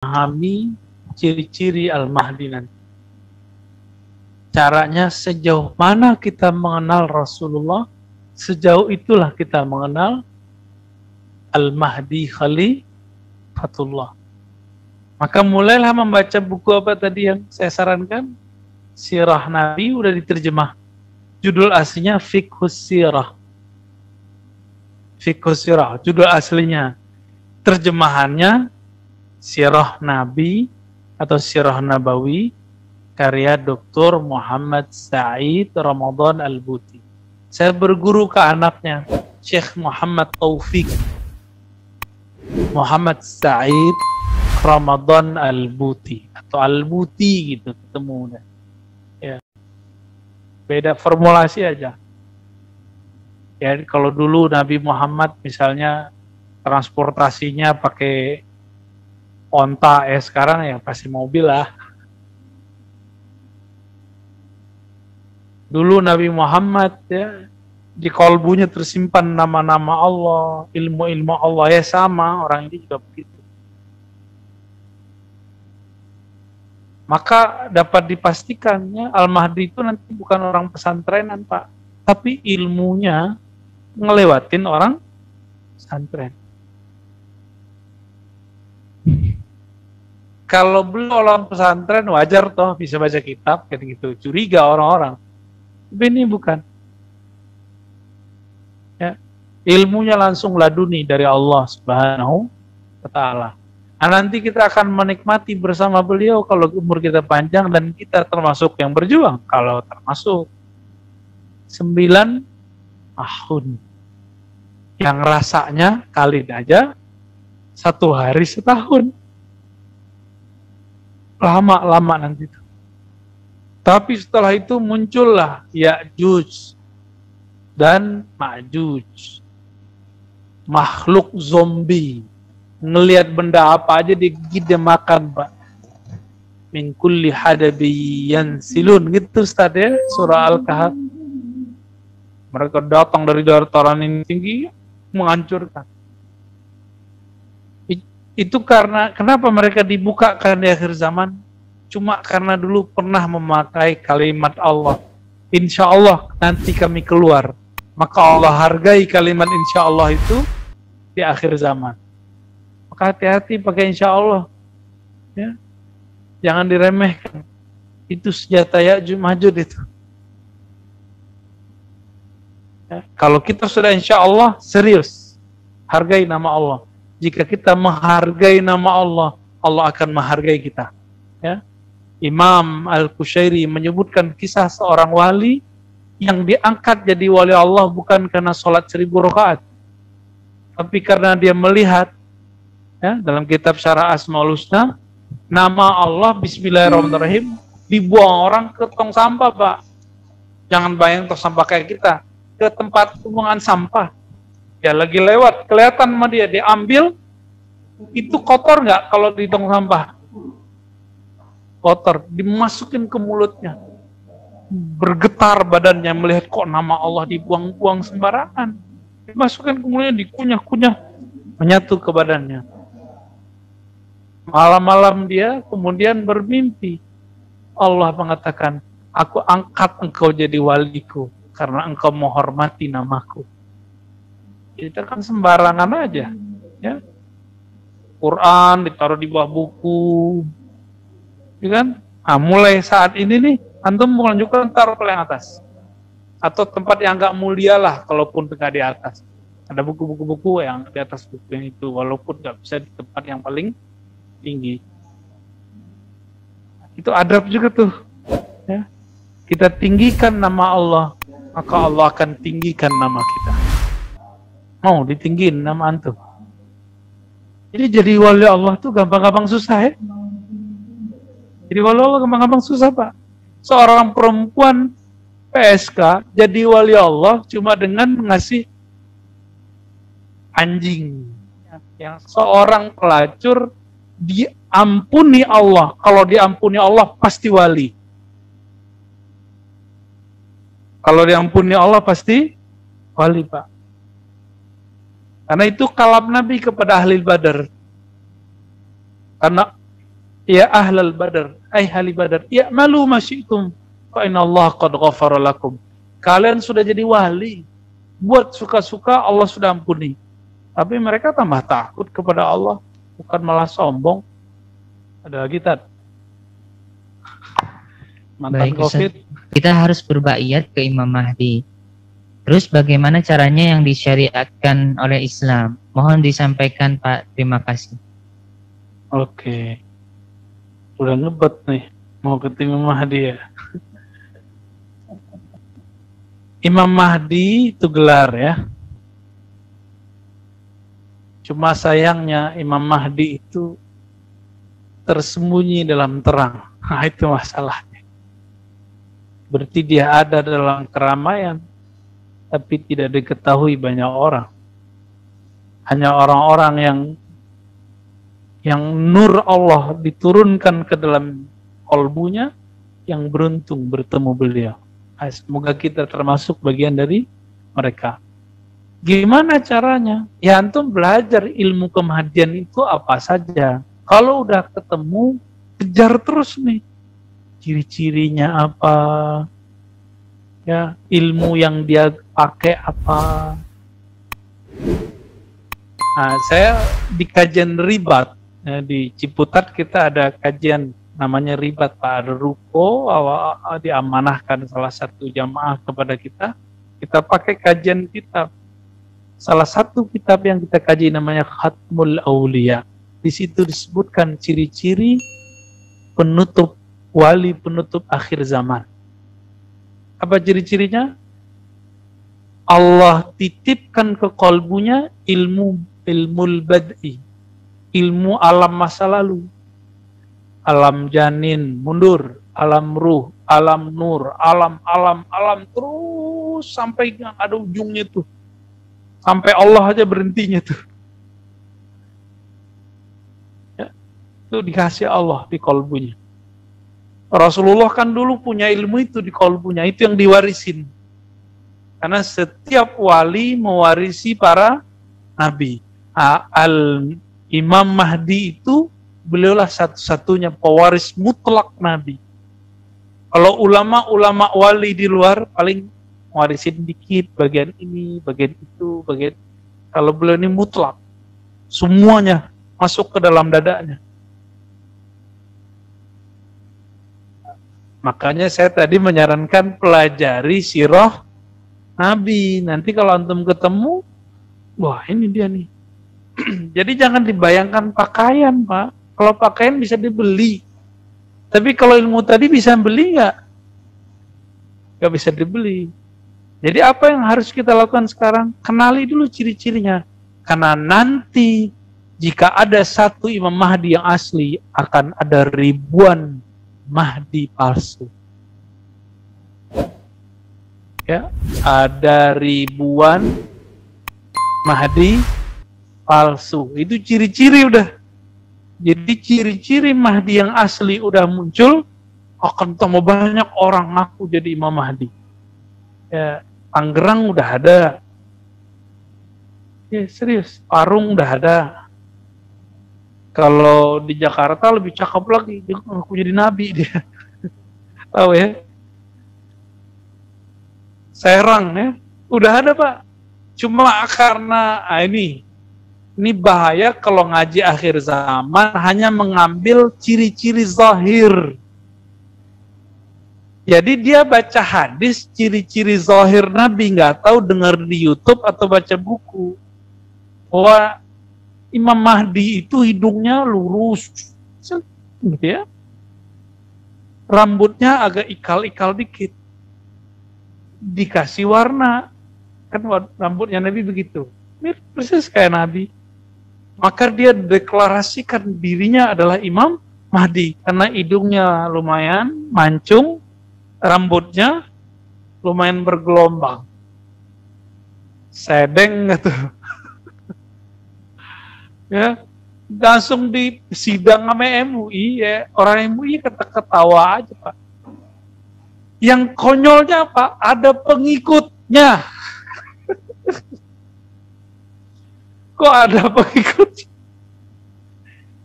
memahami ciri-ciri Al-Mahdi nanti. Caranya sejauh mana kita mengenal Rasulullah, sejauh itulah kita mengenal Al-Mahdi Khalifatullah. Maka mulailah membaca buku apa tadi yang saya sarankan? Sirah Nabi udah diterjemah. Judul aslinya Fiqhus Sirah. Fiqhus Sirah, judul aslinya. Terjemahannya Sirah Nabi atau Sirah Nabawi karya Dr. Muhammad Said Ramadan Al-Buti. Saya berguru ke anaknya, Syekh Muhammad Taufik Muhammad Said Ramadan Al-Buti atau Al-Buti gitu ketemu. Ya. Beda formulasi aja. Ya, kalau dulu Nabi Muhammad misalnya transportasinya pakai onta, sekarang ya pasti mobil lah. Dulu Nabi Muhammad ya di kolbunya tersimpan nama-nama Allah, ilmu-ilmu Allah, ya sama, orang ini juga begitu. Maka dapat dipastikannya Al-Mahdi itu nanti bukan orang pesantrenan, Pak, tapi ilmunya ngelewatin orang pesantren. Kalau belum orang pesantren wajar toh bisa baca kitab kayak gitu. Curiga orang-orang. Tapi ini bukan. Ya, ilmunya langsung laduni dari Allah Subhanahu wa Ta'ala. Nah, nanti kita akan menikmati bersama beliau kalau umur kita panjang dan kita termasuk yang berjuang. Kalau termasuk 9 tahun. Yang rasanya kali aja 1 hari setahun. Lama-lama nanti itu. Tapi setelah itu muncullah Ya'juj dan Ma'juj. Makhluk zombie. Ngelihat benda apa aja digigit dia makan, Pak. Min kulli hadabi yansilun gitu Ustaz ya, surah Al-Kahf. Mereka datang dari dataran yang tinggi menghancurkan. Itu karena kenapa mereka dibukakan di akhir zaman? Cuma karena dulu pernah memakai kalimat Allah. Insya Allah nanti kami keluar. Maka Allah hargai kalimat insya Allah itu di akhir zaman. Maka hati-hati pakai insya Allah. Ya. Jangan diremehkan. Itu senjata Ya'juj Ma'juj itu. Ya. Kalau kita sudah insya Allah serius, hargai nama Allah. Jika kita menghargai nama Allah, Allah akan menghargai kita. Ya. Imam Al-Qushairi menyebutkan kisah seorang wali yang diangkat jadi wali Allah bukan karena sholat 1000 rakaat, tapi karena dia melihat ya, dalam kitab Syarah Asmaul Husna, nama Allah Bismillahirrahmanirrahim dibuang orang ke tong sampah, Pak. Jangan bayang tong sampah kayak kita, ke tempat pembuangan sampah. Ya lagi lewat, kelihatan sama dia, diambil, itu kotor nggak kalau di tong sampah? Kotor, dimasukin ke mulutnya. Bergetar badannya melihat kok nama Allah dibuang-buang sembarangan. Dimasukkan ke mulutnya, dikunyah-kunyah, menyatu ke badannya. Malam-malam dia kemudian bermimpi. Allah mengatakan, aku angkat engkau jadi waliku karena engkau menghormati namaku. Kita kan sembarangan aja, ya. Quran ditaruh di bawah buku, ya kan? Nah, mulai saat ini nih, antum melanjutkan taruh ke yang atas, atau tempat yang agak mulia lah, kalaupun tengah di atas. Ada buku-buku yang di atas buku yang itu, walaupun nggak bisa di tempat yang paling tinggi. Itu adab juga tuh, ya. Kita tinggikan nama Allah, maka Allah akan tinggikan nama kita. Mau ditinggiin nama antum. Jadi wali Allah tuh gampang-gampang susah ya. Jadi wali Allah gampang-gampang susah, Pak. Seorang perempuan PSK jadi wali Allah cuma dengan ngasih anjing. Yang seorang pelacur diampuni Allah. Kalau diampuni Allah pasti wali. Kalau diampuni Allah pasti wali, Pak. Karena itu kalam Nabi kepada ahli Badar. Karena Ya ahlal badar, ay ahli badar, ya malu masyitum, fa inna Allah qad ghafara lakum. Kalian sudah jadi wali, buat suka-suka Allah sudah ampuni. Tapi mereka tambah takut kepada Allah, bukan malah sombong. Ada lagi Tat? Mantan Baik, COVID. kita harus berbaiat ke Imam Mahdi. Terus bagaimana caranya yang disyariatkan oleh Islam? Mohon disampaikan Pak, terima kasih. Oke. Udah ngebet nih, mau ketemu Mahdi ya. Imam Mahdi itu gelar ya. Cuma sayangnya Imam Mahdi itu tersembunyi dalam terang. Nah, itu masalahnya. Berarti dia ada dalam keramaian, tapi tidak diketahui banyak orang. Hanya orang-orang yang nur Allah diturunkan ke dalam kolbunya yang beruntung bertemu beliau. Semoga kita termasuk bagian dari mereka. Gimana caranya? Ya antum belajar ilmu kemahdian itu apa saja. Kalau udah ketemu, kejar terus nih. Ciri-cirinya apa? Ya, ilmu yang dia pakai apa? Nah, saya di kajian ribat, ya, di Ciputat kita ada kajian namanya ribat, Pak. Ada ruko, diamanahkan salah satu jamaah kepada kita pakai kajian kitab. Salah satu kitab yang kita kaji namanya Khatmul Aulia. Di situ disebutkan ciri-ciri penutup wali, penutup akhir zaman. Apa ciri-cirinya? Allah titipkan ke kalbunya ilmul bad'i, ilmu alam masa lalu, alam janin mundur, alam ruh, alam nur, alam terus sampai yang ada ujungnya tuh, sampai Allah aja berhentinya tuh. Ya, itu dikasih Allah di kalbunya. Rasulullah kan dulu punya ilmu itu di kalbunya, itu yang diwarisin. Karena setiap wali mewarisi para nabi. Imam Mahdi itu beliaulah satu-satunya pewaris mutlak nabi. Kalau ulama-ulama wali di luar paling warisin dikit, bagian ini, bagian itu, bagian. Kalau beliau ini mutlak, semuanya masuk ke dalam dadanya. Makanya saya tadi menyarankan pelajari sirah Nabi. Nanti kalau antum ketemu, wah ini dia nih. Jadi jangan dibayangkan pakaian, Pak. Kalau pakaian bisa dibeli. Tapi kalau ilmu tadi bisa beli nggak? Nggak bisa dibeli. Jadi apa yang harus kita lakukan sekarang? Kenali dulu ciri-cirinya. Karena nanti jika ada satu Imam Mahdi yang asli, akan ada ribuan Mahdi palsu. Ya, ada ribuan Mahdi palsu. Itu ciri-ciri udah. Jadi ciri-ciri Mahdi yang asli udah muncul, akan tambah banyak orang ngaku jadi Imam Mahdi. Ya, Tangerang udah ada. Ya, serius, Parung udah ada. Kalau di Jakarta lebih cakep lagi, dia ngaku jadi nabi dia. Tahu ya? Serang ya, udah ada Pak. Cuma karena ini bahaya kalau ngaji akhir zaman hanya mengambil ciri-ciri zahir. Jadi dia baca hadis ciri-ciri zahir Nabi, nggak tahu dengar di YouTube atau baca buku. Bahwa Imam Mahdi itu hidungnya lurus, gitu ya. Rambutnya agak ikal-ikal dikit. Dikasih warna. Kan rambutnya Nabi begitu. Mirip persis kayak Nabi. Maka dia deklarasikan dirinya adalah Imam Mahdi. Karena hidungnya lumayan mancung, rambutnya lumayan bergelombang. Sedeng gitu. Ya, langsung di sidang sama MUI ya, orang MUI ketawa aja Pak. Yang konyolnya apa? Ada pengikutnya. Kok ada pengikut?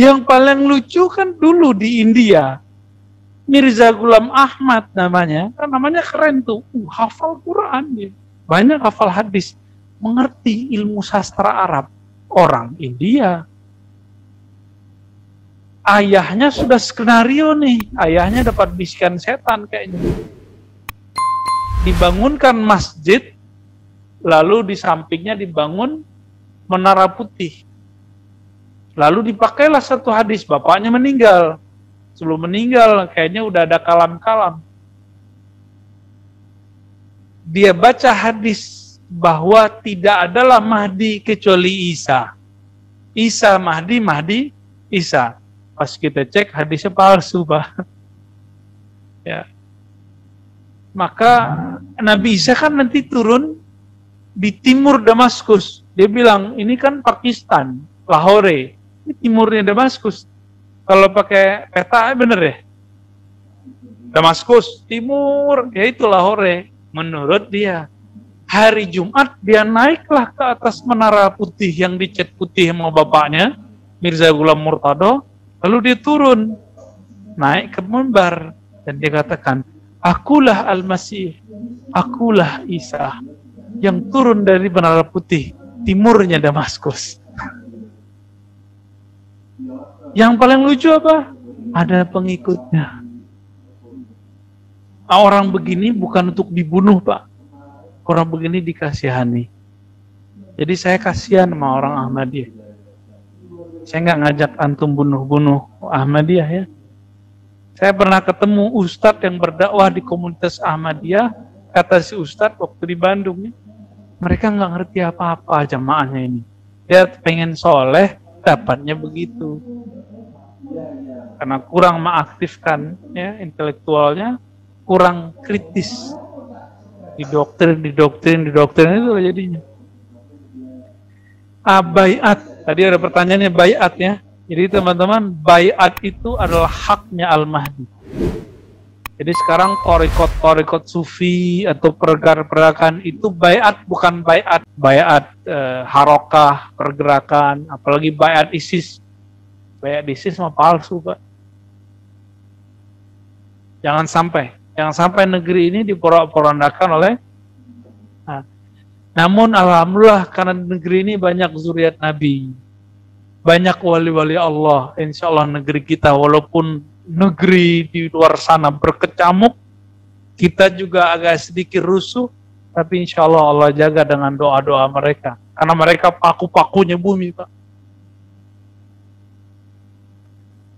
Yang paling lucu kan dulu di India, Mirza Ghulam Ahmad namanya, kan namanya keren tuh, hafal Quran dia, banyak hafal hadis, mengerti ilmu sastra Arab, orang India. Ayahnya sudah skenario nih, ayahnya dapat bisikan setan kayaknya. Dibangunkan masjid, lalu di sampingnya dibangun menara putih. Lalu dipakailah satu hadis, bapaknya meninggal. Sebelum meninggal, kayaknya udah ada kalam-kalam. Dia baca hadis bahwa tidak adalah Mahdi kecuali Isa. Isa Mahdi, Mahdi Isa. Pas kita cek hadisnya palsu, Pak. Ya. Maka Nabi Isa kan nanti turun di timur Damaskus. Dia bilang, ini kan Pakistan, Lahore. Ini timurnya Damaskus. Kalau pakai peta bener ya? Damaskus, timur, ya itu Lahore. Menurut dia, hari Jumat dia naiklah ke atas menara putih yang dicat putih sama bapaknya, Mirza Ghulam Murtado. Lalu dia turun, naik ke mimbar, dan dia katakan, akulah Al-Masih, akulah Isa, yang turun dari menara putih, timurnya Damaskus. Yang paling lucu apa? Ada pengikutnya. Orang begini bukan untuk dibunuh, Pak. Orang begini dikasihani. Jadi saya kasihan sama orang Ahmadiyah. Saya nggak ngajak antum bunuh-bunuh Ahmadiyah ya. Saya pernah ketemu ustadz yang berdakwah di komunitas Ahmadiyah. Kata si ustadz waktu di Bandung, mereka nggak ngerti apa-apa jamaahnya ini. Dia pengen soleh, dapatnya begitu. Karena kurang mengaktifkan ya intelektualnya, kurang kritis. Didoktrin itu jadinya. Baiat. Tadi ada pertanyaannya baiat ya. Jadi teman-teman, baiat itu adalah haknya Al-Mahdi. Jadi sekarang torikot sufi atau pergerakan itu baiat, bukan baiat. Baiat harokah, pergerakan, apalagi baiat ISIS. Baiat ISIS mah palsu, Pak. Jangan sampai negeri ini diporak-porandakan oleh. Namun alhamdulillah karena negeri ini banyak zuriat Nabi, banyak wali-wali Allah. Insya Allah negeri kita walaupun negeri di luar sana berkecamuk, kita juga agak sedikit rusuh, tapi insya Allah Allah jaga dengan doa-doa mereka. Karena mereka paku-pakunya bumi, Pak.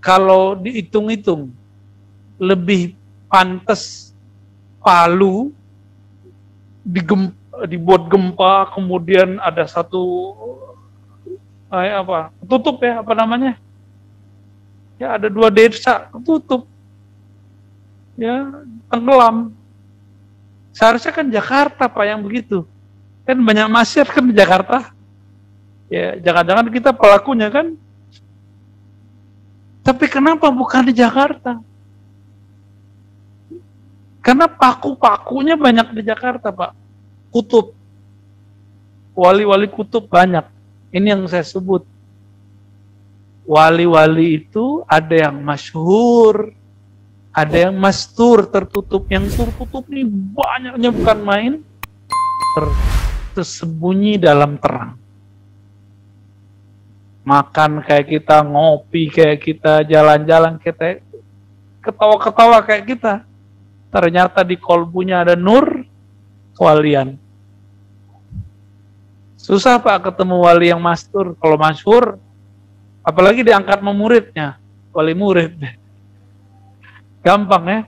Kalau dihitung-hitung, lebih pantas Palu dibuat gempa, kemudian ada satu tutup ya, apa namanya? Ya ada 2 desa tutup, ya tenggelam. Seharusnya kan Jakarta, Pak, yang begitu. Kan banyak masyarakat kan di Jakarta. Ya jangan-jangan kita pelakunya kan? Tapi kenapa bukan di Jakarta? Karena paku-pakunya banyak di Jakarta, Pak. Kutub, wali-wali kutub banyak. Ini yang saya sebut. Wali-wali itu ada yang masyhur, ada yang mastur, tertutup. Yang tertutup ini banyaknya bukan main, tersembunyi dalam terang. Makan kayak kita, ngopi kayak kita, jalan-jalan kita, ketawa-ketawa kayak kita. Ternyata di kolbunya ada nur kewalian. Susah, Pak, ketemu wali yang mastur. Kalau masyhur, apalagi diangkat sama muridnya, wali murid. Gampang ya.